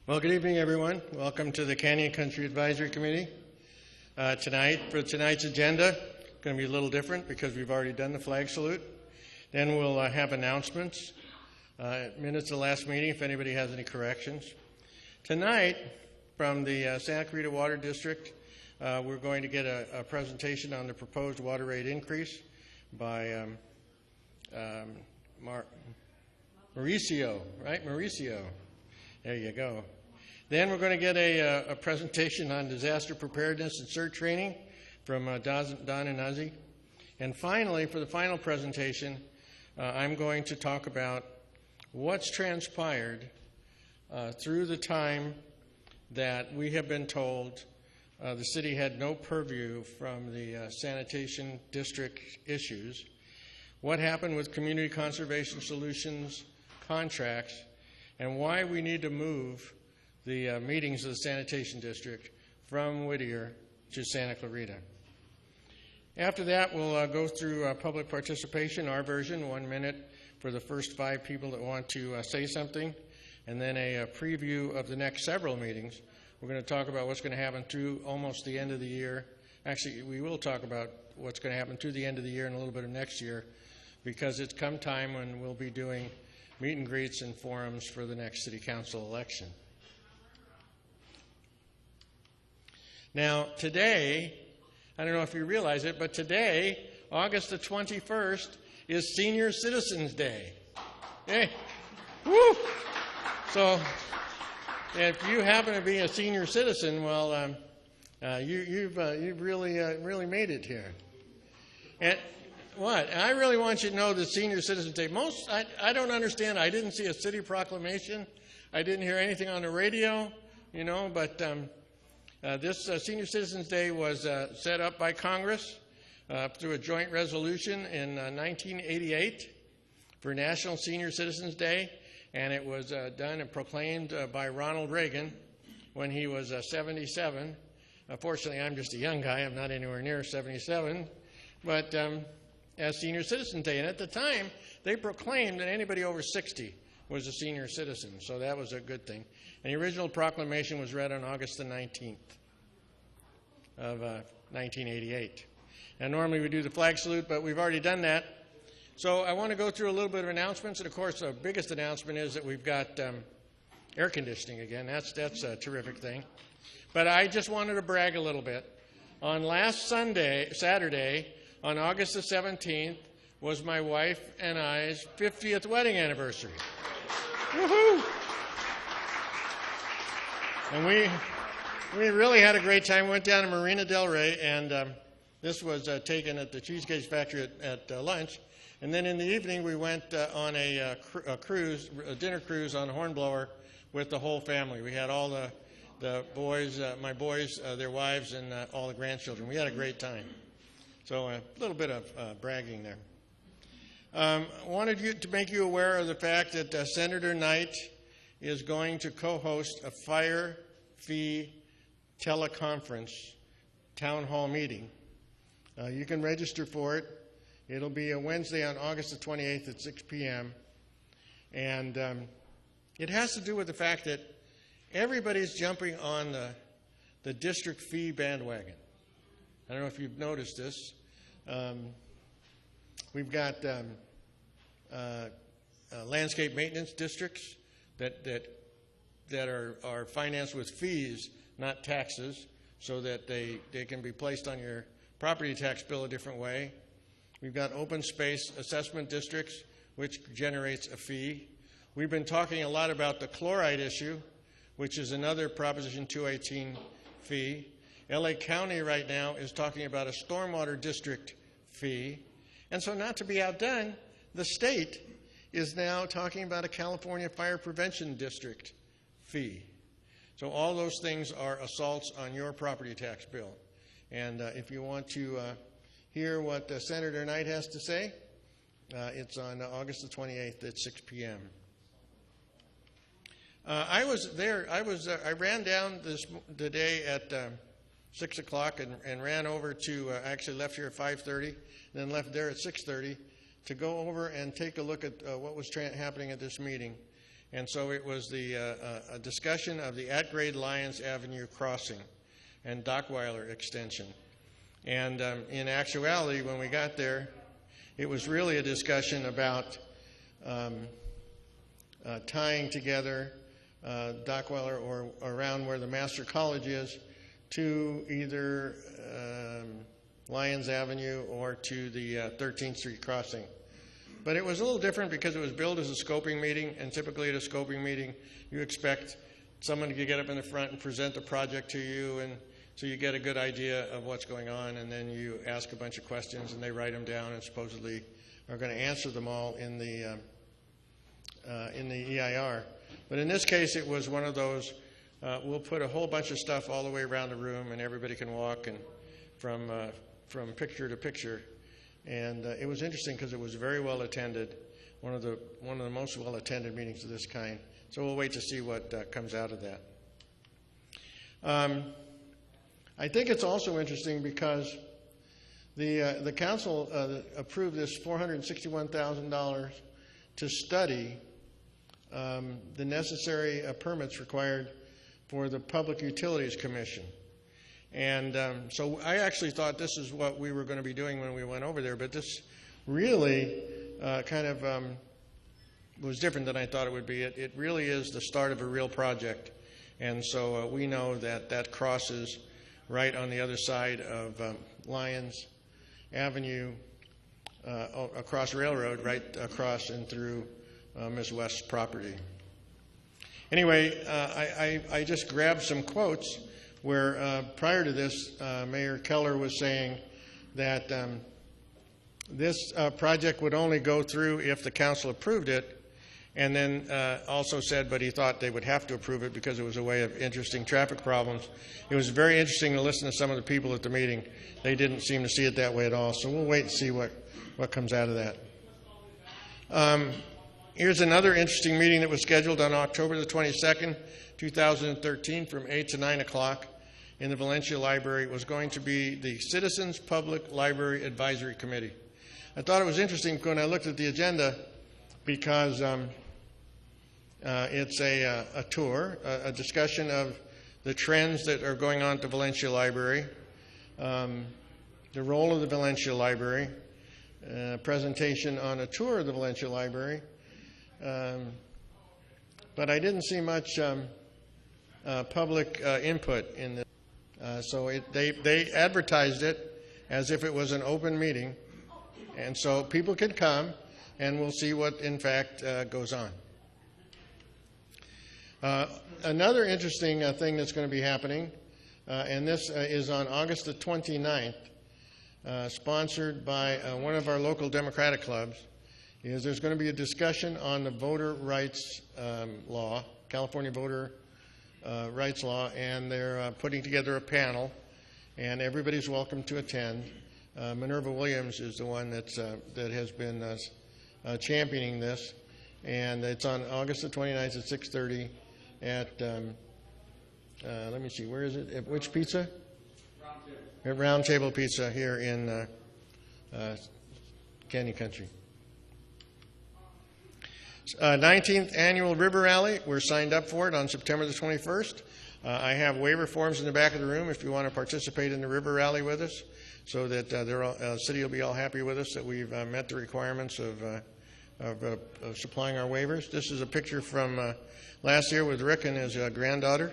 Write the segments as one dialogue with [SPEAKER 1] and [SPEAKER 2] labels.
[SPEAKER 1] Well, good evening, everyone. Welcome to the Canyon Country Advisory Committee. For tonight's agenda, it's going to be a little different because we've already done the flag salute. Then we'll have announcements, minutes of the last meeting if anybody has any corrections. Tonight, from the Santa Clarita Water District, we're going to get a presentation on the proposed water rate increase by Mauricio, right? Mauricio. There you go. Then we're going to get a presentation on disaster preparedness and CERT training from Don and Ozzy. And finally, for the final presentation, I'm going to talk about what's transpired through the time that we have been told the city had no purview from the sanitation district issues, what happened with community conservation solutions contracts, and why we need to move the meetings of the sanitation district from Whittier to Santa Clarita. After that, we'll go through public participation, our version, 1 minute for the first 5 people that want to say something, and then a preview of the next several meetings. We're going to talk about what's going to happen through almost the end of the year. Actually, we will talk about what's going to happen through the end of the year and a little bit of next year, because it's come time when we'll be doing meet and greets and forums for the next city council election. Now, today, I don't know if you realize it, but today, August the 21st, is Senior Citizens Day. Hey, woo! So, if you happen to be a senior citizen, well, you've really made it here. And what? I really want you to know that Senior Citizens Day, I don't understand. I didn't see a city proclamation. I didn't hear anything on the radio, but this Senior Citizens Day was set up by Congress through a joint resolution in 1988 for National Senior Citizens Day, and it was done and proclaimed by Ronald Reagan when he was 77. Fortunately, I'm just a young guy. I'm not anywhere near 77, but as Senior Citizens Day. And at the time, they proclaimed that anybody over 60 was a senior citizen, so that was a good thing. And the original proclamation was read on August the 19th of 1988. And normally we do the flag salute, but we've already done that. So I want to go through a little bit of announcements, and of course the biggest announcement is that we've got air conditioning again. That's a terrific thing. But I just wanted to brag a little bit. On last Saturday, on August the 17th, was my wife and I's 50th wedding anniversary. Woohoo! And we really had a great time. We went down to Marina Del Rey, and this was taken at the Cheesecake Factory at lunch. And then in the evening, we went on a dinner cruise on a Hornblower with the whole family. We had all the boys, my boys, their wives, and all the grandchildren. We had a great time. So a little bit of bragging there. Wanted to make you aware of the fact that Senator Knight is going to co-host a fire fee teleconference town hall meeting. You can register for it. It'll be a Wednesday on August the 28th at 6 p.m. And it has to do with the fact that everybody's jumping on the district fee bandwagon. I don't know if you've noticed this. We've got landscape maintenance districts that are financed with fees, not taxes, so that they can be placed on your property tax bill a different way. We've got open space assessment districts, which generates a fee. We've been talking a lot about the chloride issue, which is another Proposition 218 fee. LA County right now is talking about a stormwater district fee. And so, not to be outdone, the state is now talking about a California Fire Prevention District fee. So all those things are assaults on your property tax bill. And if you want to hear what Senator Knight has to say, it's on August the 28th at 6 p.m. I was there. I ran down today at 6 o'clock and ran over to, I actually left here at 5:30, and then left there at 6:30 to go over and take a look at what was happening at this meeting. And so it was a discussion of the at-grade Lyons Avenue crossing and Dockweiler extension. And in actuality, when we got there, it was really a discussion about tying together Dockweiler or around where the Master College is to either Lyons Avenue or to the 13th Street crossing. But it was a little different because it was billed as a scoping meeting, and typically at a scoping meeting, you expect someone to get up in the front and present the project to you, and so you get a good idea of what's going on, and then you ask a bunch of questions, and they write them down, and supposedly are going to answer them all in the EIR. But in this case, it was one of those, we'll put a whole bunch of stuff all the way around the room, and everybody can walk and from picture to picture. And it was interesting because it was very well attended, one of the most well attended meetings of this kind. So we'll wait to see what comes out of that. I think it's also interesting because the council approved this $461,000 to study the necessary permits required for the Public Utilities Commission. And so I actually thought this is what we were going to be doing when we went over there, but this really kind of was different than I thought it would be. It really is the start of a real project. And so we know that that crosses right on the other side of Lyons Avenue, across Railroad, right across and through Ms. West's property. Anyway, I just grabbed some quotes where prior to this, Mayor Keller was saying that this project would only go through if the council approved it, and then also said, but he thought they would have to approve it because it was a way of interesting traffic problems. It was very interesting to listen to some of the people at the meeting. They didn't seem to see it that way at all, so we'll wait and see what comes out of that. Here's another interesting meeting that was scheduled on October the 22nd, 2013 from 8 to 9 o'clock in the Valencia Library. It was going to be the Citizens Public Library Advisory Committee. I thought it was interesting when I looked at the agenda because it's a tour, a discussion of the trends that are going on at the Valencia Library, the role of the Valencia Library, presentation on a tour of the Valencia Library, but I didn't see much public input in this. So they advertised it as if it was an open meeting, and so people could come, and we'll see what, in fact, goes on. Another interesting thing that's going to be happening, and this is on August the 29th, sponsored by one of our local Democratic clubs, is there's going to be a discussion on the voter rights law, California voter rights law, and they're putting together a panel, and everybody's welcome to attend. Minerva Williams is the one that has been championing this, and it's on August the 29th at 6:30 at, let me see, where is it? At which pizza? At Round Table Pizza here in Canyon Country. 19th Annual River Rally, we're signed up for it on September the 21st. I have waiver forms in the back of the room if you want to participate in the River Rally with us, so that the city will be all happy with us that we've met the requirements of supplying our waivers. This is a picture from last year with Rick and his granddaughter,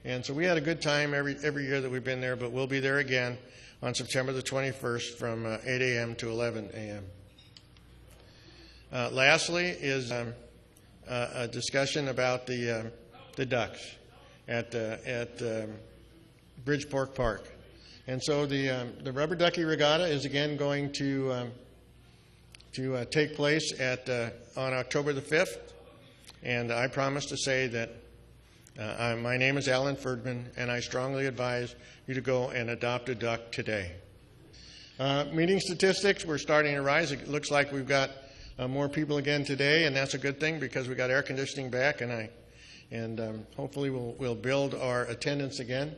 [SPEAKER 1] and so we had a good time every year that we've been there, but we'll be there again on September the 21st from 8 a.m. to 11 a.m. Lastly is a discussion about the ducks at Bridgeport Park. And so the Rubber Ducky Regatta is again going to take place on October the 5th. And I promise to say that my name is Alan Ferdman, and I strongly advise you to go and adopt a duck today. Meeting statistics, we're starting to rise. It looks like we've got more people again today, and that's a good thing because we got air conditioning back, and hopefully we'll build our attendance again.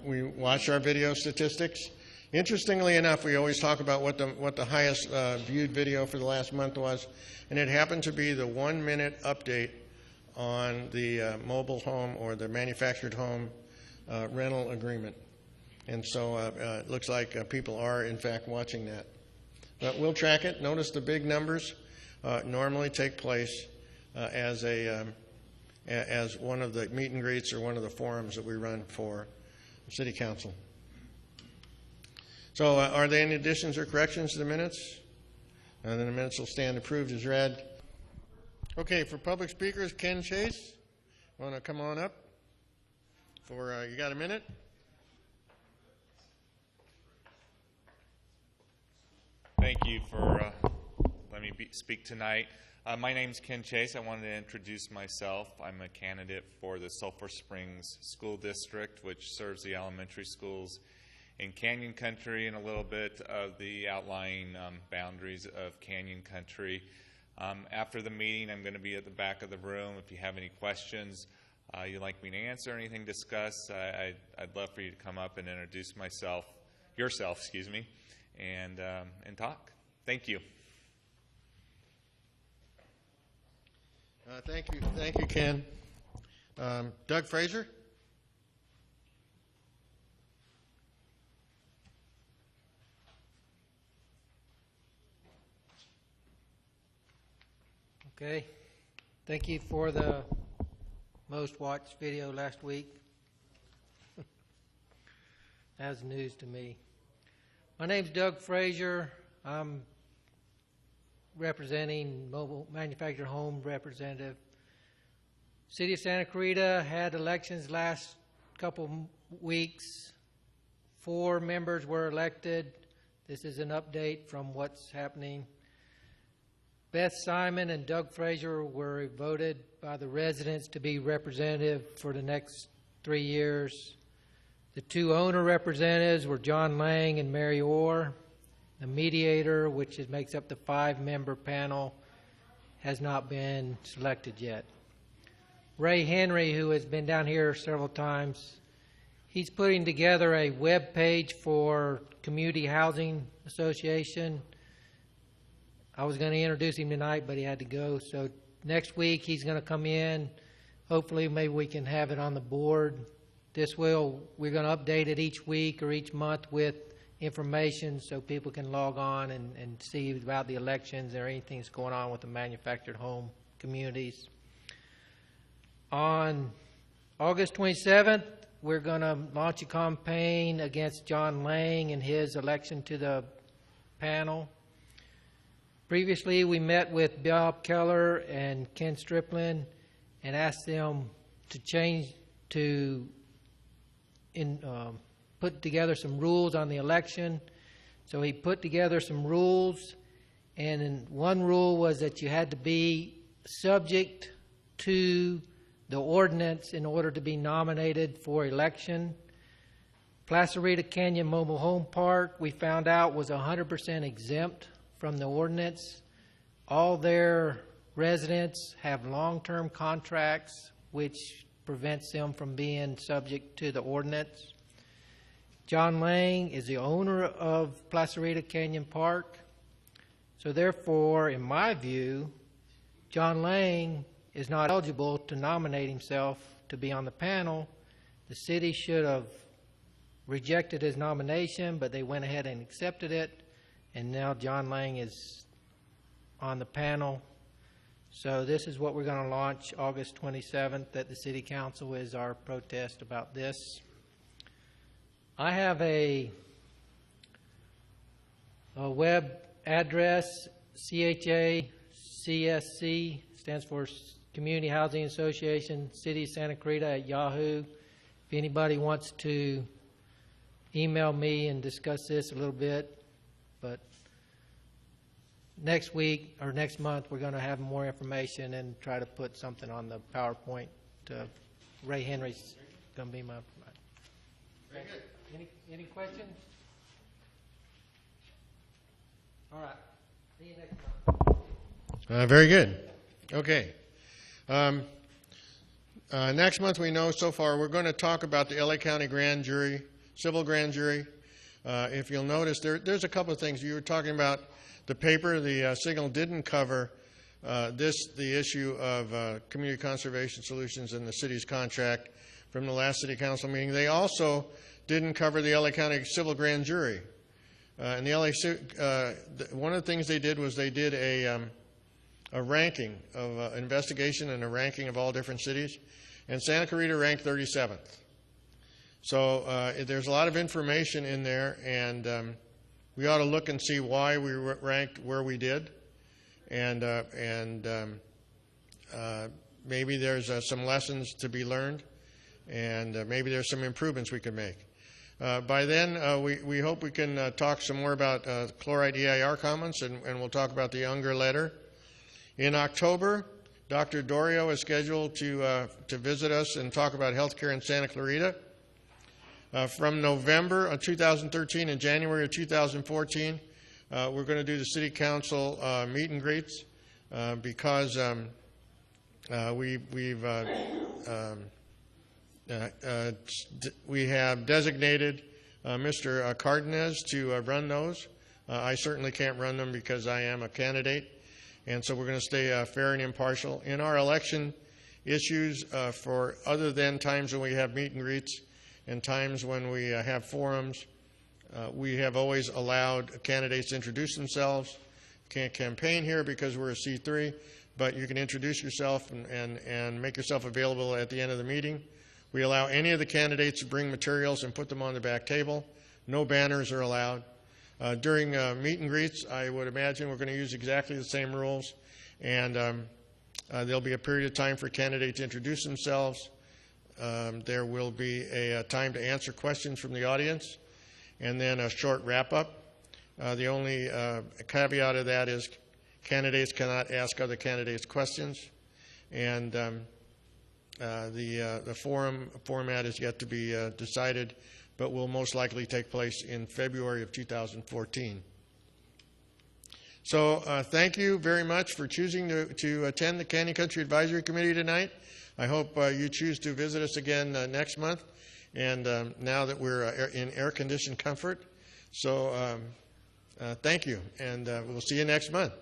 [SPEAKER 1] We watch our video statistics. Interestingly enough, we always talk about what the highest viewed video for the last month was, and it happened to be the 1-minute update on the mobile home or the manufactured home rental agreement. And so it looks like people are, in fact, watching that. But we'll track it. Notice the big numbers normally take place as one of the meet and greets or one of the forums that we run for City Council. So are there any additions or corrections to the minutes? And then the minutes will stand approved as read. Okay, for public speakers, Ken Chase, want to come on up? You got a minute?
[SPEAKER 2] Thank you for letting me speak tonight. My name's Ken Chase. I wanted to introduce myself. I'm a candidate for the Sulphur Springs School District, which serves the elementary schools in Canyon Country and a little bit of the outlying boundaries of Canyon Country. After the meeting, I'm going to be at the back of the room. If you have any questions you'd like me to answer, anything discuss, I'd love for you to come up and introduce yourself, and talk. Thank you.
[SPEAKER 1] Thank you, Ken. Doug Fraser.
[SPEAKER 3] Okay. Thank you for the most watched video last week. That was news to me. My name's Doug Fraser. I'm representing Mobile Manufactured Home Representative. City of Santa Clarita had elections last couple weeks. 4 members were elected. This is an update from what's happening. Beth Simon and Doug Fraser were voted by the residents to be representative for the next 3 years. The 2 owner representatives were John Lang and Mary Orr. The mediator, which makes up the 5-member panel, has not been selected yet. Ray Henry, who has been down here several times, he's putting together a web page for Community Housing Association. I was going to introduce him tonight, but he had to go. So next week he's going to come in. Hopefully maybe we can have it on the board. We're going to update it each week or each month with information so people can log on and see about the elections or anything that's going on with the manufactured home communities. On August 27th, we're going to launch a campaign against John Lang and his election to the panel. Previously, we met with Bob Keller and Ken Striplin and asked them to put together some rules on the election. So he put together some rules, and one rule was that you had to be subject to the ordinance in order to be nominated for election. Placerita Canyon Mobile Home Park, we found out, was 100% exempt from the ordinance. All their residents have long-term contracts, which prevents them from being subject to the ordinance. John Lang is the owner of Placerita Canyon Park. So therefore, in my view, John Lang is not eligible to nominate himself to be on the panel. The city should have rejected his nomination, but they went ahead and accepted it. And now John Lang is on the panel. So this is what we're going to launch August 27th at the City Council, is our protest about this. I have a web address, CCAC, stands for Community Housing Association, City of Santa Clarita at Yahoo. If anybody wants to email me and discuss this a little bit. But next week or next month, we're going to have more information and try to put something on the PowerPoint. Ray Henry's going to be my.
[SPEAKER 1] Very good.
[SPEAKER 3] Any questions? All right. See you next month.
[SPEAKER 1] Very good. Okay. Next month, we know so far we're going to talk about the LA County Grand Jury, civil grand jury. if you'll notice, there's a couple of things. You were talking about the paper. The Signal didn't cover the issue of community conservation solutions in the city's contract from the last city council meeting. They also didn't cover the LA County Civil Grand Jury. And the one of the things they did was they did a ranking of investigation and a ranking of all different cities, and Santa Clarita ranked 37th. So there's a lot of information in there, and we ought to look and see why we ranked where we did, and maybe there's some lessons to be learned, and maybe there's some improvements we can make. By then, we hope we can talk some more about chloride EIR comments, and we'll talk about the Unger letter. In October, Dr. Dorio is scheduled to visit us and talk about healthcare in Santa Clarita. From November of 2013 and January of 2014, we're going to do the City Council meet and greets because we have designated Mr. Cardenas to run those. I certainly can't run them because I am a candidate, and so we're going to stay fair and impartial. In our election issues, for other than times when we have meet and greets and times when we have forums, we have always allowed candidates to introduce themselves. Can't campaign here because we're a C3, but you can introduce yourself and make yourself available at the end of the meeting. We allow any of the candidates to bring materials and put them on the back table. No banners are allowed. During meet and greets, I would imagine we're going to use exactly the same rules, and there'll be a period of time for candidates to introduce themselves. There will be a time to answer questions from the audience, and then a short wrap-up. The only caveat of that is candidates cannot ask other candidates questions, and the forum format is yet to be decided, but will most likely take place in February of 2014. So thank you very much for choosing to attend the Canyon Country Advisory Committee tonight. I hope you choose to visit us again next month, and now that we're in air-conditioned comfort. So thank you, and we'll see you next month.